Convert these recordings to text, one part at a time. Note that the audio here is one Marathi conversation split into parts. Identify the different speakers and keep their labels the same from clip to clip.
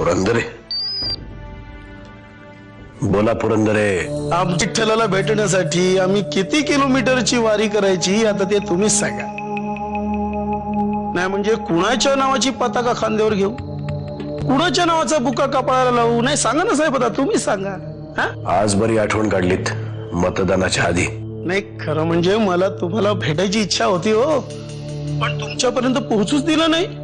Speaker 1: पुरंदरे, बोला पुरंदरे.
Speaker 2: आमची विठ्ठलाला भेटण्यासाठी आम्ही किती किलोमीटरची वारी करायची आता ते तुम्हीच सांगा. नाही म्हणजे कुणाच्या नावाची पताका खांद्यावर घेऊ, कुणाच्या नावाचा बुका कपाळाला लावू? नाही सांगा ना साहेब, आता तुम्हीच सांगा.
Speaker 1: आज बरी आठवण काढलीत मतदानाच्या आधी.
Speaker 2: नाही खरं म्हणजे मला तुम्हाला भेटायची इच्छा होती हो, पण तुमच्यापर्यंत पोहोचूच दिलं नाही.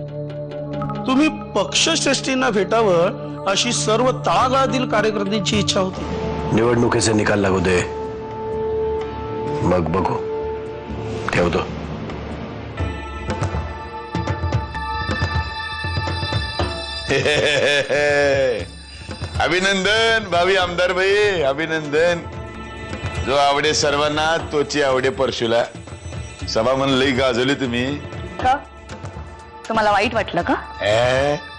Speaker 2: तुम्ही पक्षश्रेष्ठींना भेटावं अशी सर्व तळागाळातील कार्यकर्त्यांची इच्छा होती.
Speaker 1: निवडणुकीचे निकाल लागू दे, मग बघू. ठेवतो.
Speaker 3: अभिनंदन भावी आमदार भाई, अभिनंदन. जो आवडे सर्वांना तोची आवडे परशुला. सभा म्हणून लई गाजवली तुम्ही
Speaker 4: का? तुम्हाला वाईट वाटलं का?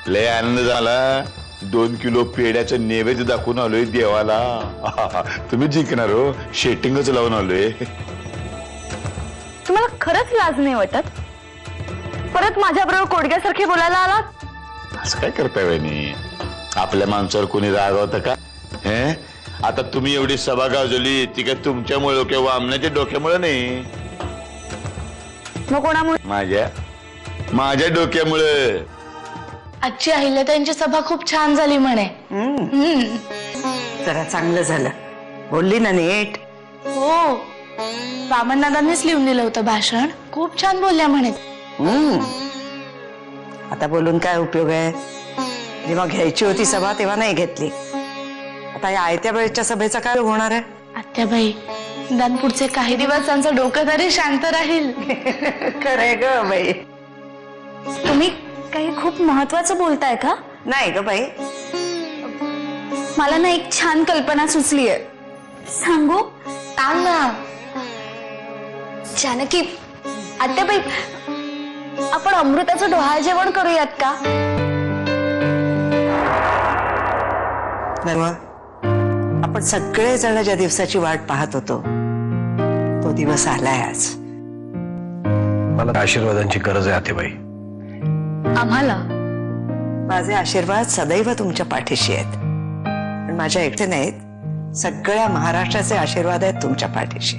Speaker 3: लय आनंद झाला. 2 किलो पेड्याचं नैवेद्य दाखवून आलोय देवाला. तुम्ही जिंकणार हो, शेटिंगच लावून आलोय.
Speaker 4: तुम्हाला खरंच लाज नाही वाटत? परत माझ्याबरोबर कोडग्यासारखे बोलायला आलात?
Speaker 3: असं काय करताय वहिनी? आपल्या माणसावर कोणी रागवतं का? आता तुम्ही एवढी सभा गाजवली ती काय तुमच्यामुळे किंवा आमण्याच्या डोक्यामुळे नाही,
Speaker 4: मग कोणामुळे?
Speaker 3: माझ्या डोक्यामुळे.
Speaker 5: आजची अहिल्याताईंची सभा खूप छान झाली म्हणे.
Speaker 6: जरा चांगलं झालं, बोलली ना नीट.
Speaker 5: हो, वामनदादांनीच लिहून दिलं होतं भाषण. खूप छान बोलल्या म्हणे.
Speaker 6: आता बोलून काय उपयोग आहे? जेव्हा घ्यायची होती सभा तेव्हा नाही घेतली. आता या आयत्या वेळेच्या सभेचा काय होणार आहे?
Speaker 5: आत्याबाई, निदान पुढचे काही दिवस त्यांचं डोकं तरी शांत राहील.
Speaker 6: खरंय ग बाई.
Speaker 4: तुम्ही काही खूप महत्वाचं बोलताय का?
Speaker 6: नाही ग बाई,
Speaker 4: मला ना एक छान कल्पना सुचलीये, सांगू?
Speaker 5: सांग ना.
Speaker 4: जानकी, आत्याबाई, आपण अमृताचं डोहाळ जेवण करूयात का?
Speaker 6: आपण सगळे जण ज्या दिवसाची वाट पाहत होतो तो दिवस आलाय आज.
Speaker 1: मला आशीर्वादांची गरज आहे आतेबाई.
Speaker 4: आम्हाला?
Speaker 6: माझे आशीर्वाद सदैव तुमच्या पाठीशी आहेत, पण माझ्या एकटे नाहीत, सगळ्या महाराष्ट्राचे आशीर्वाद आहेत तुमच्या पाठीशी.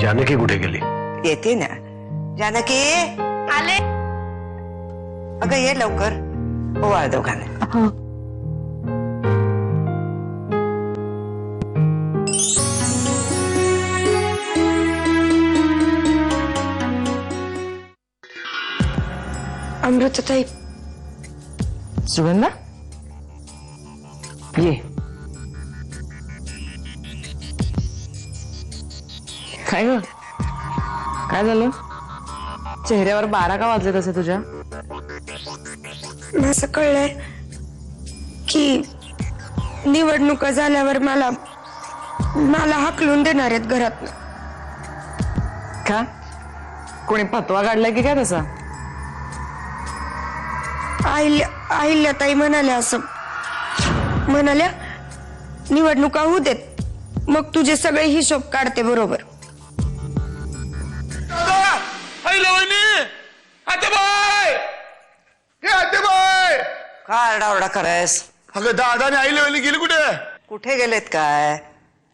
Speaker 1: जानकी कुठे गेली?
Speaker 6: येते ना. जानकी
Speaker 5: आले.
Speaker 6: अगं ये लवकर. हो दोघांना.
Speaker 5: अमृताताई.
Speaker 6: सुगंधा ये.
Speaker 7: काय ग, काय झालं? चेहऱ्यावर 12 का वाजले तसे तुझ्या?
Speaker 8: असं कळलंय की निवडणुका झाल्यावर मला हाकलून देणार आहेत घरात.
Speaker 7: का? कोणी फतवा काढलाय की काय तसा?
Speaker 8: अहिल्याताई म्हणाल्या, असं म्हणाल्या, निवडणुका होऊ देत मग तुझे सगळे हिशोब काढते बरोबर.
Speaker 6: काय आरडाओरडा करायस?
Speaker 3: अगं दादा आणि आई लेवली गेली कुठे?
Speaker 6: कुठे गेलेत काय?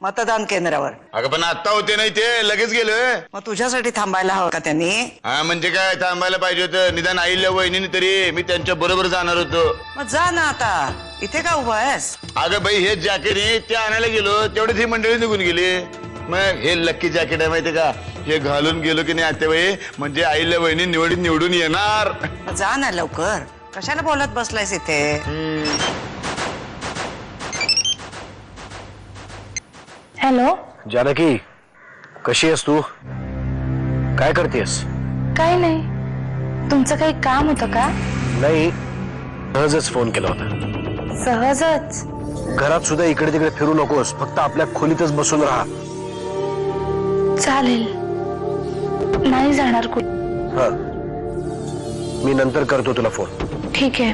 Speaker 6: मतदान केंद्रावर.
Speaker 3: अगं पण आता होते नाही ते लगेच गेलोय.
Speaker 6: मग तुझ्यासाठी थांबायला हवं का त्यांनी?
Speaker 3: हा म्हणजे काय थांबायला पाहिजे होतं. निदान आईल्या वहिनी तरी मी त्यांच्या बरोबर जाणार होतो.
Speaker 6: मग जा ना आता, इथे का उभा आहेस?
Speaker 3: अगं बाई हे जॅकेट ते आणायला गेलो तेवढेच ही मंडळी निघून गेली. मग हे लक्की जॅकेट आहे माहितीये का, हे घालून गेलो की नाही आत्याबाई म्हणजे आईल्या वहिनी निवडून येणार.
Speaker 6: मग जा ना लवकर, कशाला बोलत बसलायस इथे?
Speaker 5: हॅलो.
Speaker 1: जानकी, कशी आहेस तू? काय करतेस?
Speaker 5: काही नाही. तुमचं काही काम होतं का?
Speaker 1: नाही, सहजच फोन केला होता.
Speaker 5: सहजच?
Speaker 1: घरात सुद्धा इकडे तिकडे फिरू नकोस, फक्त आपल्या खोलीतच बसून राहा.
Speaker 5: चालेल, नाही जाणार कुठे.
Speaker 1: मी नंतर करतो तुला फोन.
Speaker 5: ठीक आहे.